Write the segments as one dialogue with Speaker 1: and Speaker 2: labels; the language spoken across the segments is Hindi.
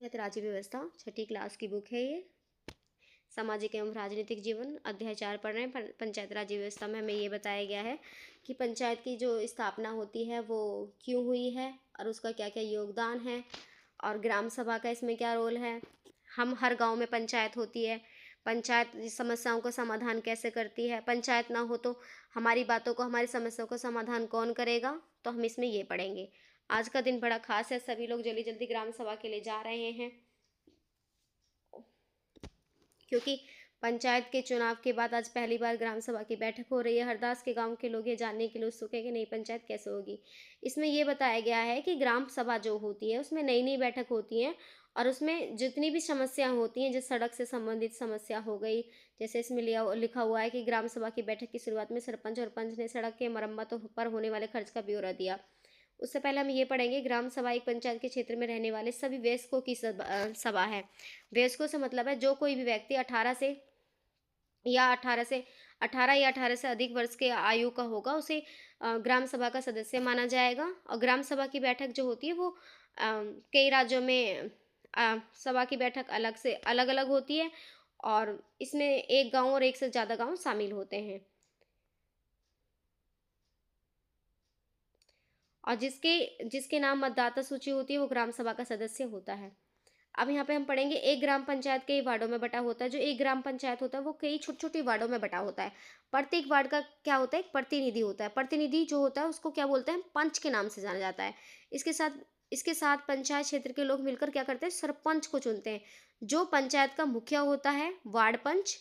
Speaker 1: पंचायत राज्य व्यवस्था छठी क्लास की बुक है ये। सामाजिक एवं राजनीतिक जीवन अध्याय 4 पढ़ रहे हैं। पंचायत राज्य व्यवस्था में हमें ये बताया गया है कि पंचायत की जो स्थापना होती है वो क्यों हुई है और उसका क्या क्या योगदान है और ग्राम सभा का इसमें क्या रोल है। हम हर गांव में पंचायत होती है, पंचायत समस्याओं का समाधान कैसे करती है, पंचायत ना हो तो हमारी बातों को, हमारी समस्याओं का समाधान कौन करेगा, तो हम इसमें ये पढ़ेंगे। आज का दिन बड़ा खास है, सभी लोग जल्दी जल्दी ग्राम सभा के लिए जा रहे हैं क्योंकि पंचायत के चुनाव के बाद आज पहली बार ग्राम सभा की बैठक हो रही है। हरदास के गांव के लोग ये जानने के लिए उत्सुक है कि नई पंचायत कैसे होगी। इसमें यह बताया गया है कि ग्राम सभा जो होती है उसमें नई नई बैठक होती हैं और उसमें जितनी भी समस्या होती हैं, जैसे सड़क से संबंधित समस्या हो गई, जैसे इसमें लिखा हुआ है कि ग्राम सभा की बैठक की शुरुआत में सरपंच और पंच ने सड़क के मरम्मतों पर होने वाले खर्च का ब्यौरा दिया। उससे पहले हम ये पढ़ेंगे, ग्राम सभा एक पंचायत के क्षेत्र में रहने वाले सभी वयस्कों की सभा है। वयस्कों से मतलब है जो कोई भी व्यक्ति 18 या 18 से अधिक वर्ष के आयु का होगा उसे ग्राम सभा का सदस्य माना जाएगा। और ग्राम सभा की बैठक जो होती है वो कई राज्यों में सभा की बैठक अलग अलग होती है और इसमें एक गांव और एक से ज़्यादा गांव शामिल होते हैं और जिसके जिसके नाम मतदाता सूची होती है वो ग्राम सभा का सदस्य होता है। अब यहाँ पे हम पढ़ेंगे, एक ग्राम पंचायत कई वार्डों में बटा होता है। जो एक ग्राम पंचायत होता है वो कई छोटे छोटे वार्डों में बटा होता है। प्रत्येक वार्ड का क्या होता है, एक प्रतिनिधि होता है। प्रतिनिधि जो होता है उसको क्या बोलते हैं, पंच के नाम से जाना जाता है। इसके साथ पंचायत क्षेत्र के लोग मिलकर क्या करते हैं, सरपंच को चुनते हैं। जो पंचायत का मुखिया होता है, वार्ड पंच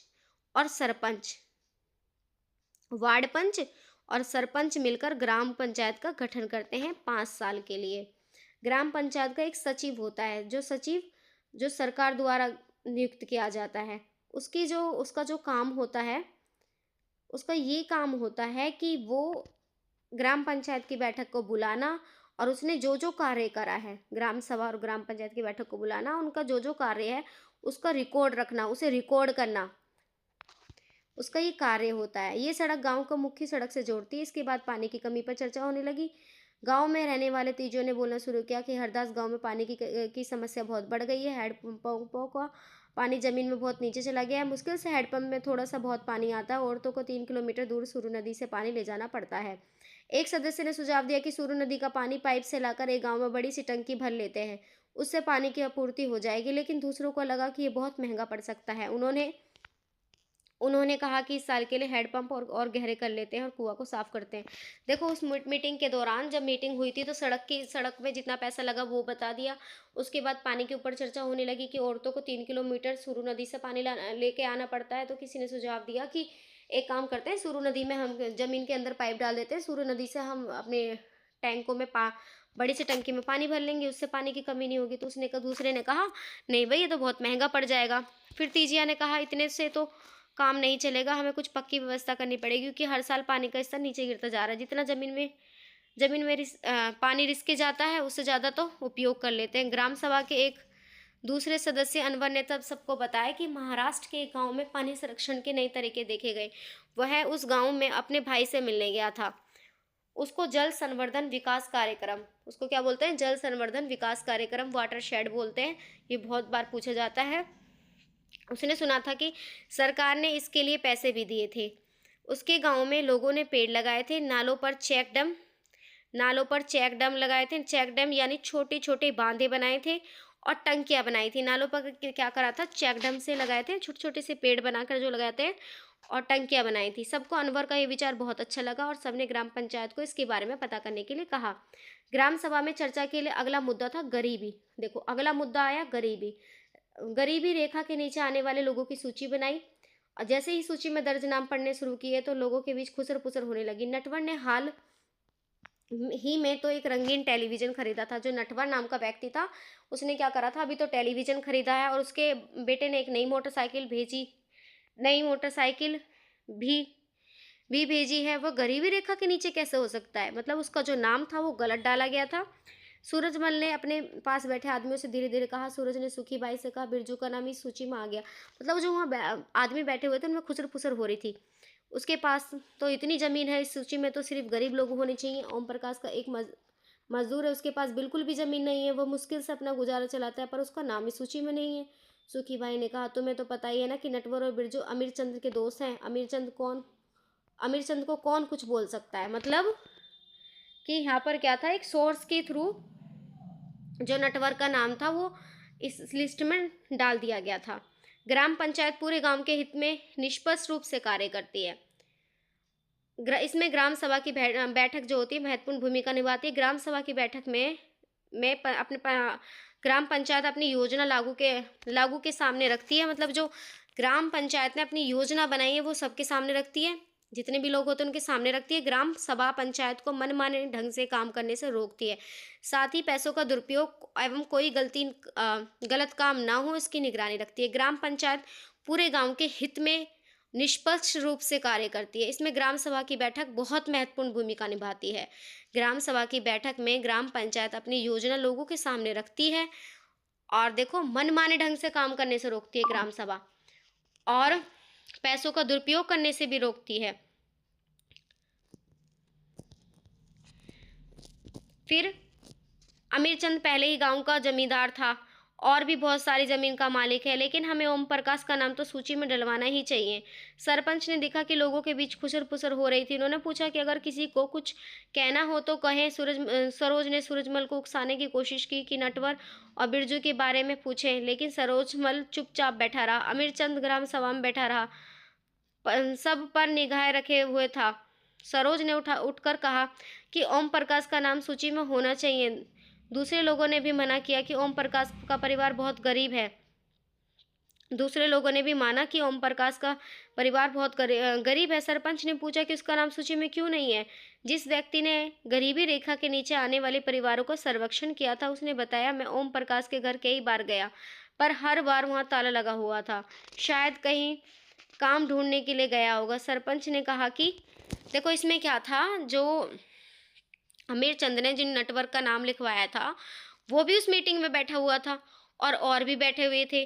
Speaker 1: और सरपंच, वार्ड पंच और सरपंच मिलकर ग्राम पंचायत का गठन करते हैं 5 साल के लिए। ग्राम पंचायत का एक सचिव होता है, जो सरकार द्वारा नियुक्त किया जाता है। उसका जो काम होता है, उसका ये काम होता है कि वो ग्राम पंचायत की बैठक को बुलाना और उसने जो जो कार्य करा है, ग्राम सभा और ग्राम पंचायत की बैठक को बुलाना, उनका जो जो कार्य है उसका रिकॉर्ड रखना, उसे रिकॉर्ड करना, उसका ये कार्य होता है। ये सड़क गांव को मुख्य सड़क से जोड़ती है। इसके बाद पानी की कमी पर चर्चा होने लगी। गांव में रहने वाले तीजों ने बोलना शुरू किया कि हरदास गांव में पानी की समस्या बहुत बढ़ गई है। हैंडपंपों का पानी जमीन में बहुत नीचे चला गया है। मुश्किल से हैंडपंप में थोड़ा सा बहुत पानी आता है। औरतों को 3 किलोमीटर दूर सूरू नदी से पानी ले जाना पड़ता है। एक सदस्य ने सुझाव दिया कि सूरू नदी का पानी पाइप से लाकर एक गाँव में बड़ी सी टंकी भर लेते हैं, उससे पानी की आपूर्ति हो जाएगी। लेकिन दूसरों को लगा कि ये बहुत महंगा पड़ सकता है। उन्होंने कहा कि इस साल के लिए हैंडपंप और गहरे कर लेते हैं और कुआं को साफ करते हैं। देखो, उस मीटिंग के दौरान जब मीटिंग हुई थी तो सड़क में जितना पैसा लगा वो बता दिया। उसके बाद पानी के ऊपर चर्चा होने लगी कि औरतों को 3 किलोमीटर सूरू नदी से पानी लेके आना पड़ता है। तो किसी ने सुझाव दिया कि एक काम करते हैं, सूरू नदी में हम जमीन के अंदर पाइप डाल देते हैं, सूरू नदी से हम अपने टैंकों में बड़ी सी टंकी में पानी भर लेंगे, उससे पानी की कमी नहीं होगी। तो दूसरे ने कहा, नहीं भाई, ये तो बहुत महंगा पड़ जाएगा। फिर तीजिया ने कहा, इतने से तो काम नहीं चलेगा, हमें कुछ पक्की व्यवस्था करनी पड़ेगी, क्योंकि हर साल पानी का स्तर नीचे गिरता जा रहा है। जितना जमीन में पानी रिसके जाता है उससे ज़्यादा तो उपयोग कर लेते हैं। ग्राम सभा के एक दूसरे सदस्य अनवर ने तब सबको बताया कि महाराष्ट्र के एक गाँव में पानी संरक्षण के नए तरीके देखे गए। वह उस गाँव में अपने भाई से मिलने गया था। उसको जल संवर्धन विकास कार्यक्रम, उसको क्या बोलते हैं, जल संवर्धन विकास कार्यक्रम, वाटर शेड बोलते हैं। ये बहुत बार पूछा जाता है। उसने सुना था कि सरकार ने इसके लिए पैसे भी दिए थे। उसके गांव में लोगों ने पेड़ लगाए थे, नालों पर चेक डैम लगाए थे। चेक डैम यानी छोटे छोटे बांधे बनाए थे और टंकियां बनाई थी। नालों पर क्या करा था, चेक डैम से लगाए थे, छोटे छोटे से पेड़ बनाकर जो लगाते हैं, और टंकियां बनाई थी। सबको अनवर का ये विचार बहुत अच्छा लगा और सबने ग्राम पंचायत को इसके बारे में पता करने के लिए कहा। ग्राम सभा में चर्चा के लिए अगला मुद्दा था गरीबी। देखो, अगला मुद्दा आया गरीबी रेखा के नीचे आने वाले लोगों की सूची बनाई और जैसे ही सूची में दर्ज नाम पढ़ने शुरू किए तो लोगों के बीच खुसर पुसर होने लगी। नटवर ने हाल ही में तो एक रंगीन टेलीविजन खरीदा था। जो नटवर नाम का व्यक्ति था उसने क्या करा था, अभी तो टेलीविजन खरीदा है और उसके बेटे ने एक नई मोटरसाइकिल भी भेजी है। वह गरीबी रेखा के नीचे कैसे हो सकता है, मतलब उसका जो नाम था वो गलत डाला गया था। सूरजमल ने अपने पास बैठे आदमियों से धीरे धीरे कहा। सूरज ने सुखी बाई से कहा, बिरजू का नाम इस सूची में आ गया। मतलब जो वहाँ आदमी बैठे हुए थे उनमें खुसर फुसर हो रही थी। उसके पास तो इतनी ज़मीन है, इस सूची में तो सिर्फ गरीब लोग होने चाहिए। ओम प्रकाश का एक मज़दूर है, उसके पास बिल्कुल भी ज़मीन नहीं है, वो मुश्किल से अपना गुज़ारा चलाता है, पर उसका नाम इस सूची में नहीं है। सुखी भाई ने कहा, तुम्हें तो पता ही है ना कि नटवर और बिरजू अमीरचंद के दोस्त हैं। अमीरचंद को कौन कुछ बोल सकता है? मतलब कि यहाँ पर क्या था, एक सोर्स के थ्रू जो नटवर का नाम था वो इस लिस्ट में डाल दिया गया था। ग्राम पंचायत पूरे गांव के हित में निष्पक्ष रूप से कार्य करती है। इसमें ग्राम सभा की बैठक जो होती है महत्वपूर्ण भूमिका निभाती है। ग्राम सभा की बैठक में ग्राम पंचायत अपनी योजना लागू के सामने रखती है। मतलब जो ग्राम पंचायत ने अपनी योजना बनाई है वो सबके सामने रखती है, जितने भी लोग होते हैं उनके सामने रखती है। ग्राम सभा पंचायत को मनमाने ढंग से काम करने से रोकती है। साथ ही पैसों का दुरुपयोग एवं कोई गलत काम ना हो इसकी निगरानी रखती है। ग्राम पंचायत पूरे गांव के हित में निष्पक्ष रूप से कार्य करती है। इसमें ग्राम सभा की बैठक बहुत महत्वपूर्ण भूमिका निभाती है। ग्राम सभा की बैठक में ग्राम पंचायत अपनी योजना लोगों के सामने रखती है और देखो मनमाने ढंग से काम करने से रोकती है ग्राम सभा, और पैसों का दुरुपयोग करने से भी रोकती है। फिर अमीरचंद पहले ही गांव का जमींदार था और भी बहुत सारी जमीन का मालिक है, लेकिन हमें ओम प्रकाश का नाम तो सूची में डलवाना ही चाहिए। सरपंच ने देखा कि लोगों के बीच खुसर पुसर हो रही थी। उन्होंने पूछा कि अगर किसी को कुछ कहना हो तो कहें। सरोज ने सूरजमल को उकसाने की कोशिश की कि नटवर और बिरजू के बारे में पूछे, लेकिन सरोजमल चुपचाप बैठा रहा। अमीरचंद ग्राम सभा में बैठा रहा, सब पर निगाह रखे हुए था। सरोज ने उठकर कहा कि ओम प्रकाश का नाम सूची में होना चाहिए। दूसरे लोगों ने भी मना किया कि ओम प्रकाश का परिवार बहुत गरीब है। दूसरे लोगों ने भी माना कि ओम प्रकाश का परिवार बहुत गरीब है। सरपंच ने पूछा कि उसका नाम सूची में क्यों नहीं है। जिस व्यक्ति ने गरीबी रेखा के नीचे आने वाले परिवारों का सर्वेक्षण किया था उसने बताया, मैं ओम प्रकाश के घर कई बार गया पर हर बार वहाँ ताला लगा हुआ था। शायद कहीं काम ढूंढने के लिए गया होगा। सरपंच ने कहा कि देखो इसमें क्या था, जो अमीरचंद ने जिन नटवर का नाम लिखवाया था वो भी उस मीटिंग में बैठा हुआ था और भी बैठे हुए थे।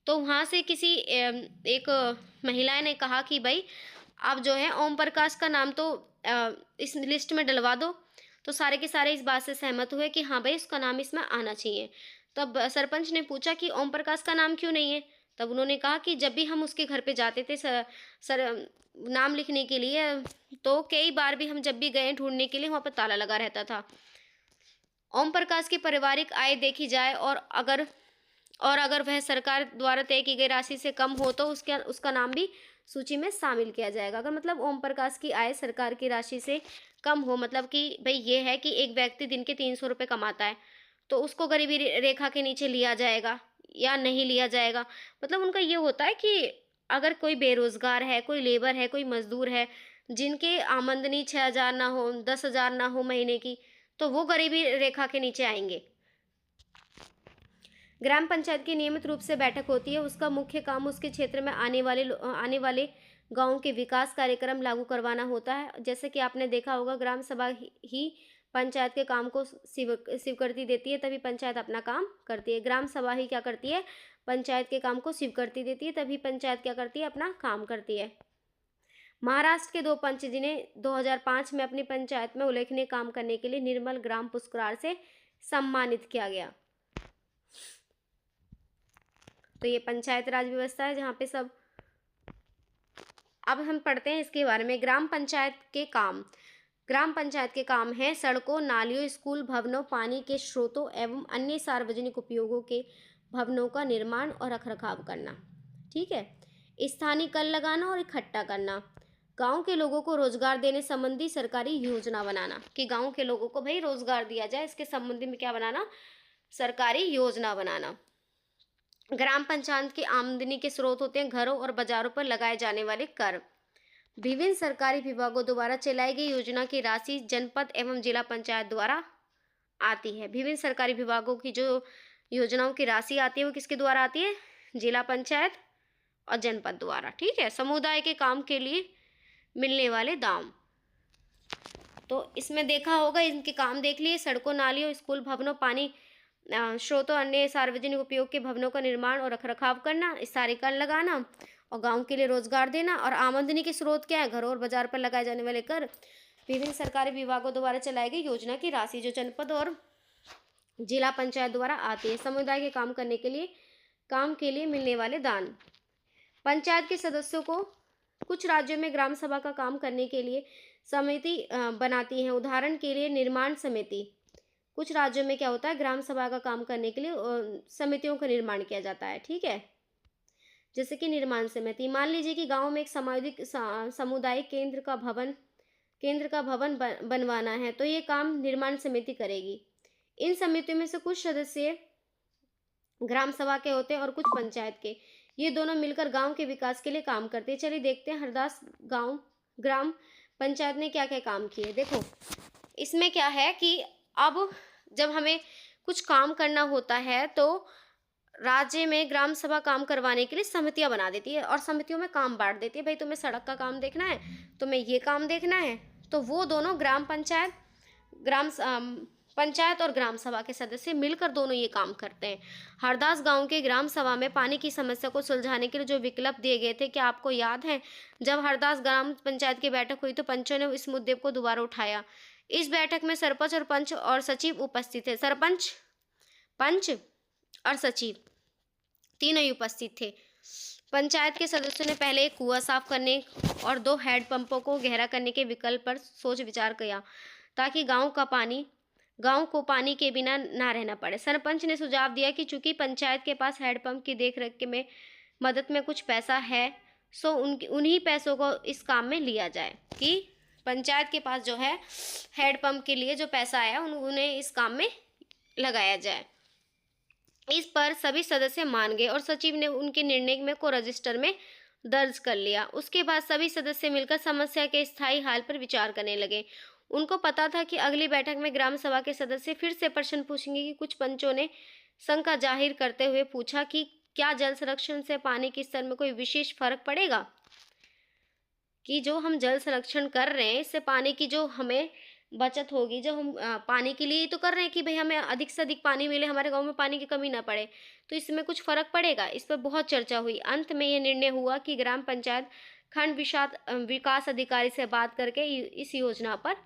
Speaker 1: तो वहाँ से किसी एक महिला ने कहा कि भाई आप जो है ओम प्रकाश का नाम तो इस लिस्ट में डलवा दो। तो सारे के सारे इस बात से सहमत हुए कि हाँ भाई उसका नाम इसमें आना चाहिए। तब सरपंच ने पूछा कि ओम प्रकाश का नाम क्यों नहीं है। तब उन्होंने कहा कि जब भी हम उसके घर पे जाते थे सर नाम लिखने के लिए, तो कई बार भी हम जब भी गए ढूंढने के लिए वहाँ पर ताला लगा रहता था। ओम प्रकाश की पारिवारिक आय देखी जाए और अगर वह सरकार द्वारा तय की गई राशि से कम हो तो उसका नाम भी सूची में शामिल किया जाएगा। अगर मतलब ओम प्रकाश की आय सरकार की राशि से कम हो, मतलब कि भाई ये है कि एक व्यक्ति दिन के 300 रुपये कमाता है तो उसको गरीबी रेखा के नीचे लिया जाएगा या नहीं लिया जाएगा। मतलब उनका ये होता है कि अगर कोई बेरोजगार है, कोई लेबर है, कोई मजदूर है जिनके आमदनी 6,000 ना हो, 10,000 ना हो महीने की, तो वो गरीबी रेखा के नीचे आएंगे। ग्राम पंचायत की नियमित रूप से बैठक होती है। उसका मुख्य काम उसके क्षेत्र में आने वाले गाँव के विकास कार्यक्रम लागू करवाना होता है। जैसे कि आपने देखा होगा, ग्राम सभा ही पंचायत के काम को स्वीकृति देती है, तभी पंचायत अपना काम करती है। ग्राम सभा ही क्या करती है, पंचायत के काम को स्वीकृति देती है, तभी पंचायत क्या करती है, अपना काम करती है। महाराष्ट्र के 2 पंच जिन्हें 2005 में अपनी पंचायत में उल्लेखनीय काम करने के लिए निर्मल ग्राम पुरस्कार से सम्मानित किया गया। तो ये पंचायत राज व्यवस्था है जहाँ पे सब। अब हम पढ़ते हैं इसके बारे में। ग्राम पंचायत के काम है सड़कों, नालियों, स्कूल भवनों, पानी के स्रोतों एवं अन्य सार्वजनिक उपयोगों के भवनों का निर्माण और रखरखाव करना। ठीक है। स्थानीय कर लगाना और इकट्ठा करना। गांव के लोगों को रोजगार देने संबंधी सरकारी योजना बनाना, कि गांव के लोगों को भाई रोजगार दिया जाए, इसके संबंधी में क्या बनाना, सरकारी योजना बनाना। ग्राम पंचायत की आमदनी के स्रोत होते हैं घरों और बाजारों पर लगाए जाने वाले कर। विभिन्न सरकारी विभागों द्वारा चलाई गई योजना की राशि जनपद एवं जिला पंचायत द्वारा आती है। विभिन्न सरकारी विभागों की जो योजनाओं की राशि आती है वो किसके द्वारा आती है, जिला पंचायत और जनपद द्वारा। ठीक है। समुदाय के काम के लिए मिलने वाले दाम, तो इसमें देखा होगा, इनके काम देख लिए, सड़कों, नालियों, स्कूल भवनों, पानी स्रोतों, अन्य सार्वजनिक उपयोग के भवनों का निर्माण और रखरखाव करना, इस सारे कर लगाना और गांव के लिए रोजगार देना। और आमदनी के स्रोत क्या है, घरों और बाजार पर लगाए जाने वाले कर। विभिन्न सरकारी विभागों द्वारा चलाई गई योजना की राशि जो जनपद और जिला पंचायत द्वारा आती है। समुदाय के काम के लिए मिलने वाले दान। पंचायत के सदस्यों को कुछ राज्यों में ग्राम सभा का काम करने के लिए समिति बनाती है। उदाहरण के लिए निर्माण समिति। कुछ राज्यों में क्या होता है, ग्राम सभा का काम करने के लिए समितियों का निर्माण किया जाता है। ठीक है, जैसे कि निर्माण समिति। मान लीजिए कि गांव में एक सामुदायिक केंद्र का भवन बनवाना है, तो ये काम निर्माण समिति करेगी। इन समितियों में से कुछ सदस्य ग्राम सभा के होते हैं और कुछ पंचायत के। ये दोनों मिलकर गांव के विकास के लिए काम करते हैं। चलिए देखते हैं हरदास ग्राम पंचायत ने क्या क्या काम किए। देखो इसमें क्या है कि अब जब हमें कुछ काम करना होता है तो राज्य में ग्राम सभा काम करवाने के लिए समितियां बना देती है और समितियों में काम बांट देती है। भाई तुम्हें सड़क का काम देखना है, तुम्हें ये काम देखना है, तो वो दोनों पंचायत और ग्राम सभा के सदस्य मिलकर दोनों ये काम करते हैं। हरदास गांव के ग्राम सभा में पानी की समस्या को सुलझाने के लिए जो विकल्प दिए गए थे, क्या आपको याद है? जब हरदास ग्राम पंचायत की बैठक हुई तो पंचों ने इस मुद्दे को दोबारा उठाया। इस बैठक में सरपंच और पंच और सचिव उपस्थित थे। सरपंच, पंच और सचिव तीनों ही उपस्थित थे। पंचायत के सदस्यों ने पहले एक कुआं साफ करने और 2 हैंडपंपों को गहरा करने के विकल्प पर सोच विचार किया ताकि गांव को पानी के बिना ना रहना पड़े। सरपंच ने सुझाव दिया कि चूंकि पंचायत के पास हैंडपंप की देखरेख में मदद में कुछ पैसा है, सो उन्हीं पैसों को इस काम में लिया जाए। कि पंचायत के पास जो है हैंडपंप के लिए जो पैसा है उन्हें इस काम में लगाया जाए। इस पर सभी सदस्य मान गए और सचिव ने उनके निर्णय को रजिस्टर में दर्ज कर लिया। उसके बाद सभी सदस्य मिलकर समस्या के स्थायी हल पर विचार करने लगे। उनको पता था कि अगली बैठक में ग्राम सभा के सदस्य फिर से प्रश्न पूछेंगे। कि कुछ पंचों ने शंका जाहिर करते हुए पूछा कि क्या जल संरक्षण से पानी के स्तर में कोई विशेष फर्क पड़ेगा? कि जो हम जल संरक्षण कर रहे हैं इससे पानी की जो हमें बचत होगी, जो हम पानी के लिए तो कर रहे हैं कि भाई हमें अधिक से अधिक पानी मिले, हमारे गांव में पानी की कमी ना पड़े, तो इसमें कुछ फर्क पड़ेगा? इस पर बहुत चर्चा हुई। अंत में यह निर्णय हुआ कि ग्राम पंचायत खंड विकास अधिकारी से बात करके इस योजना पर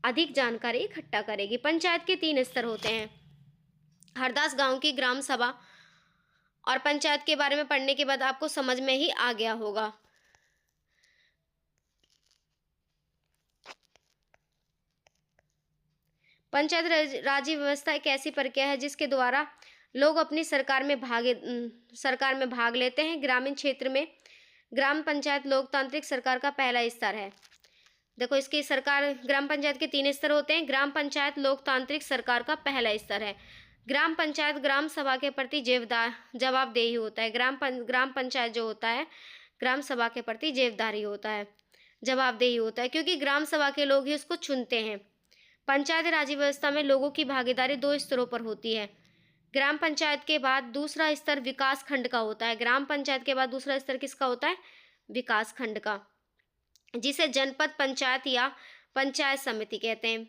Speaker 1: अधिक जानकारी इकट्ठा करेगी। पंचायत के 3 स्तर होते हैं। हरदास गांव की ग्राम सभा और पंचायत के बारे में पढ़ने के बाद आपको समझ में ही आ गया होगा। पंचायत राज व्यवस्था एक ऐसी प्रक्रिया है जिसके द्वारा लोग अपनी सरकार में भाग लेते हैं। ग्रामीण क्षेत्र में ग्राम पंचायत लोकतांत्रिक सरकार का पहला स्तर है। देखो इसकी ग्राम पंचायत के 3 स्तर होते हैं। ग्राम पंचायत लोकतांत्रिक सरकार का पहला स्तर है। ग्राम पंचायत ग्राम सभा के प्रति जवाबदेही होता है। ग्राम पंचायत जो होता है ग्राम सभा के प्रति जवाबदेही होता है क्योंकि ग्राम सभा के लोग ही उसको चुनते हैं। पंचायत राज व्यवस्था में लोगों की भागीदारी 2 स्तरों पर होती है। ग्राम पंचायत के बाद दूसरा स्तर विकास खंड का होता है। ग्राम पंचायत के बाद दूसरा स्तर किसका होता है? विकास खंड का, जिसे जनपद पंचायत या पंचायत समिति कहते हैं।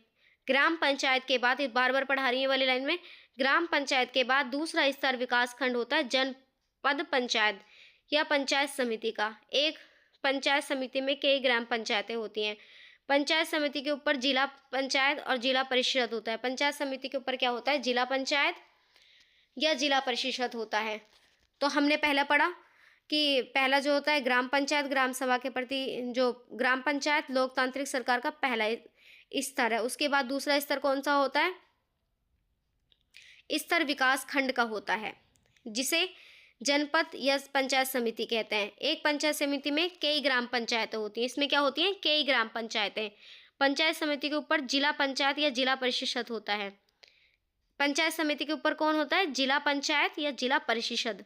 Speaker 1: ग्राम पंचायत के बाद, बार बार पढ़ा रही है वाली लाइन में, ग्राम पंचायत के बाद दूसरा स्तर विकास खंड होता है जनपद पंचायत या पंचायत समिति का। एक पंचायत समिति में कई ग्राम पंचायतें होती हैं। पंचायत समिति के ऊपर जिला पंचायत और जिला परिषद होता है। पंचायत समिति के ऊपर क्या होता है? जिला पंचायत या जिला परिषद होता है। तो हमने पहला पढ़ा कि पहला जो होता है ग्राम पंचायत ग्राम सभा के प्रति जो ग्राम पंचायत लोकतांत्रिक सरकार का पहला स्तर है। उसके बाद दूसरा स्तर कौन सा होता है? स्तर विकास खंड का होता है, जिसे जनपद या पंचायत समिति कहते हैं। एक पंचायत समिति में कई ग्राम पंचायतें होती हैं। इसमें क्या होती हैं? कई ग्राम पंचायतें। पंचायत समिति के ऊपर जिला पंचायत या जिला परिषद होता है। पंचायत समिति के ऊपर कौन होता है? जिला पंचायत या जिला परिषद।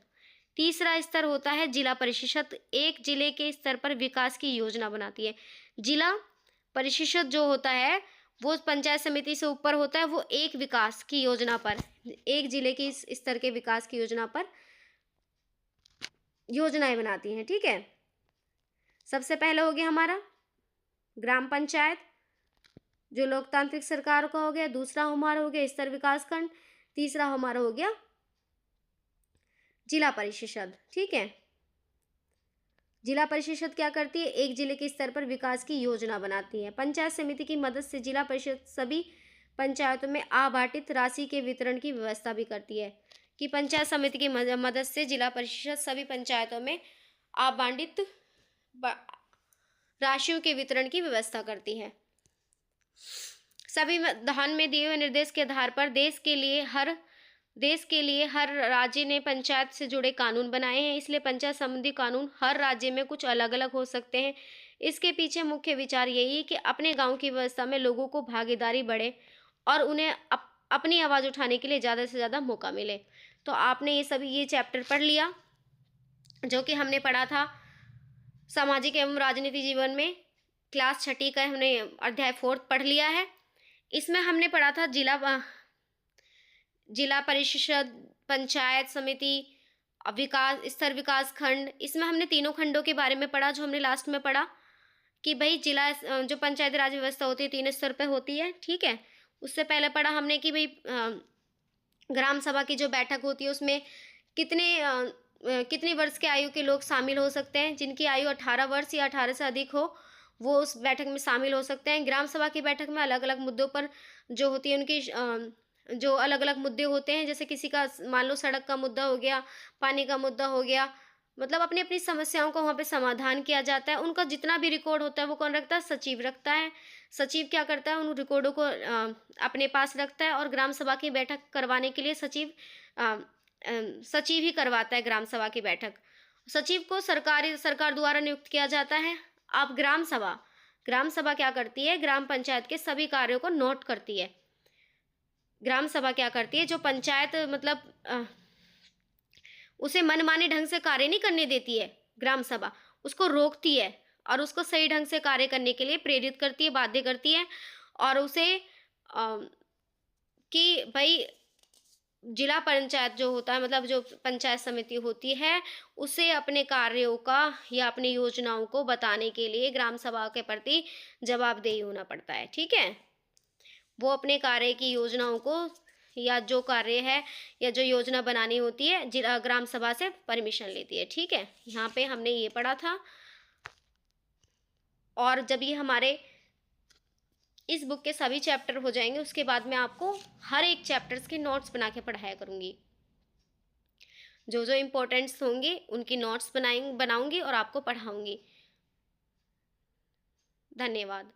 Speaker 1: तीसरा स्तर होता है जिला परिषद। एक जिले के स्तर पर विकास की योजना बनाती है। जिला परिषद जो होता है वो पंचायत समिति से ऊपर होता है। वो एक विकास की योजना पर, एक जिले की स्तर के विकास की योजना पर योजनाएं बनाती हैं। ठीक है, सबसे पहले हो गया हमारा ग्राम पंचायत जो लोकतांत्रिक सरकार का हो गया। दूसरा हमारा हो गया स्तर विकास खंड। तीसरा हमारा हो गया जिला परिषद। ठीक है, जिला परिषद क्या करती है? एक जिले के स्तर पर विकास की योजना बनाती है। पंचायत समिति की मदद से जिला परिषद सभी पंचायतों में आवंटित राशि के वितरण की व्यवस्था भी करती है, कि पंचायत समिति की मदद से जिला परिषद सभी पंचायतों में आवंटित राशियों के वितरण की व्यवस्था करती है। संविधान में दिए हुए निर्देश के आधार पर देश के लिए हर राज्य ने पंचायत से जुड़े कानून बनाए हैं, इसलिए पंचायत संबंधी कानून हर राज्य में कुछ अलग अलग हो सकते हैं। इसके पीछे मुख्य विचार यही है कि अपने गांव की व्यवस्था में लोगों को भागीदारी बढ़े और उन्हें अपनी आवाज़ उठाने के लिए ज़्यादा से ज़्यादा मौका मिले। तो आपने ये चैप्टर पढ़ लिया, जो कि हमने पढ़ा था सामाजिक एवं राजनीति जीवन में, क्लास 6ठी का हमने अध्याय 4 पढ़ लिया है। इसमें हमने पढ़ा था जिला परिषद, पंचायत समिति, विकास खंड। इसमें हमने तीनों खंडों के बारे में पढ़ा, जो हमने लास्ट में पढ़ा कि भाई जो पंचायती राज व्यवस्था होती है 3 स्तर पे होती है, ठीक है। उससे पहले पढ़ा हमने कि भाई ग्राम सभा की जो बैठक होती है उसमें कितने वर्ष के आयु के लोग शामिल हो सकते हैं। जिनकी आयु 18 वर्ष या 18 से अधिक हो वो उस बैठक में शामिल हो सकते हैं। ग्राम सभा की बैठक में अलग अलग मुद्दों पर जो होती है उनकी जो अलग अलग मुद्दे होते हैं, जैसे किसी का मान लो सड़क का मुद्दा हो गया, पानी का मुद्दा हो गया, मतलब अपनी अपनी समस्याओं को वहाँ पे समाधान किया जाता है। उनका जितना भी रिकॉर्ड होता है वो कौन रखता है? सचिव रखता है। सचिव क्या करता है? उन रिकॉर्डों को अपने पास रखता है, और ग्राम सभा की बैठक करवाने के लिए सचिव ही करवाता है ग्राम सभा की बैठक। सचिव को सरकार द्वारा नियुक्त किया जाता है। अब ग्राम सभा क्या करती है? ग्राम पंचायत के सभी कार्यों को नोट करती है। ग्राम सभा क्या करती है? जो पंचायत मतलब उसे मनमाने ढंग से कार्य नहीं करने देती है, ग्राम सभा उसको रोकती है और उसको सही ढंग से कार्य करने के लिए प्रेरित करती है, बाध्य करती है, और उसे कि भाई जिला पंचायत जो होता है, मतलब जो पंचायत समिति होती है, उसे अपने कार्यों का या अपनी योजनाओं को बताने के लिए ग्राम सभा के प्रति जवाबदेही होना पड़ता है, ठीक है। वो अपने कार्य की योजनाओं को या जो कार्य है या जो योजना बनानी होती है जिला ग्राम सभा से परमिशन लेती है, ठीक है। यहाँ पे हमने ये पढ़ा था। और जब ये हमारे इस बुक के सभी चैप्टर हो जाएंगे उसके बाद मैं आपको हर एक चैप्टर्स के नोट्स बना के पढ़ाया करूँगी। जो जो इम्पोर्टेंट्स होंगे उनकी नोट्स बनाऊंगी और आपको पढ़ाऊंगी। धन्यवाद।